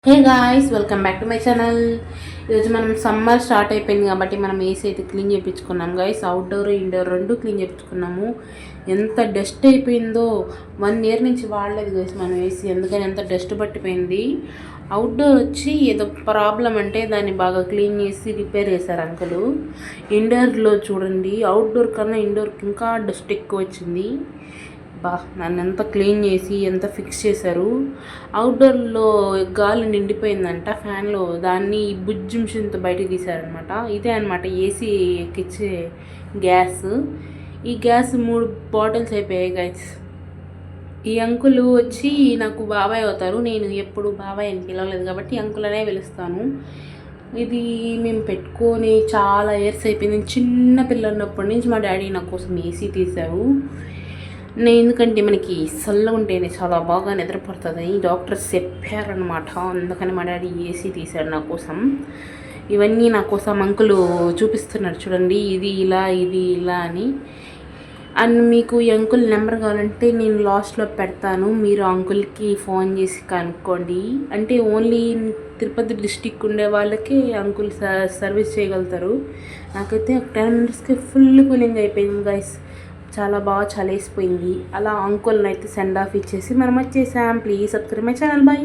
Hey guys, welcome back to my channel. ఈరోజు మనం summer start అయిపోయింది కాబట్టి మనం ఏసీ అయితే క్లీన్ చేయించుకున్నాం గాయ్స్. అవుట్డోర్ ఇండోర్ రెండు క్లీన్ చేయించుకున్నాము. ఎంత డస్ట్ అయిపోయిందో, 1 ఇయర్ నుంచి వాడలేదు గాయ్స్ మనం ఏసీ, ఎందుకని ఎంత డస్ట్ పట్టిపోయింది. అవుట్డోర్ వచ్చి ఏదో ప్రాబ్లం అంటే దాన్ని బాగా క్లీన్ చేసి రిపేర్ చేశారు అంకులు. ఇండోర్లో చూడండి, అవుట్డోర్ కన్నా ఇండోర్కి ఇంకా డస్ట్ ఎక్కువ వచ్చింది. నన్ను ఎంత క్లీన్ చేసి ఎంత ఫిక్స్ చేశారు. అవుట్డోర్లో గాలి నిండిపోయిందంట ఫ్యాన్లో, దాన్ని బుజ్జి మిషన్తో బయటకు తీశారనమాట. ఇదే అనమాట ఏసీ ఎక్కిచ్చే గ్యాస్. ఈ గ్యాస్ 3 బాటిల్స్ అయిపోయాయి గైస్. ఈ అంకులు వచ్చి నాకు బాబాయ్ అవుతారు. నేను ఎప్పుడు బాబాయ్ అని పిలవలేదు కాబట్టి అంకుల్ అనే పిలుస్తాను. ఇది మేము పెట్టుకొని చాలా ఇయర్స్ అయిపోయింది. చిన్న పిల్లన్నప్పటి నుంచి మా డాడీ నా కోసం ఏసీ తీశారు. ఎందుకంటే మనకి చల్లగా ఉంటేనే చాలా బాగా నిద్రపడుతుంది డాక్టర్స్ చెప్పారనమాట. అందుకని మా డాడీ ఏసీ తీశాడు నా కోసం. ఇవన్నీ నా కోసం అంకులు చూపిస్తున్నారు చూడండి, ఇది ఇలా ఇది ఇలా అని. అండ్ మీకు ఈ అంకుల్ నెంబర్ కావాలంటే నేను లాస్ట్లో పెడతాను, మీరు అంకుల్కి ఫోన్ చేసి కనుక్కోండి. అంటే ఓన్లీ తిరుపతి డిస్టిక్ ఉండే వాళ్ళకి అంకుల్ సర్వీస్ చేయగలుగుతారు. నాకైతే 10 మినిట్స్కి ఫుల్ కూలింగ్ అయిపోయింది గైస్. చాలా బాగా చలేసిపోయింది. అలా అంకుల్ని అయితే సెండ్ ఆఫ్ ఇచ్చేసి మనం వచ్చేసాం. Please subscribe my channel. Bye.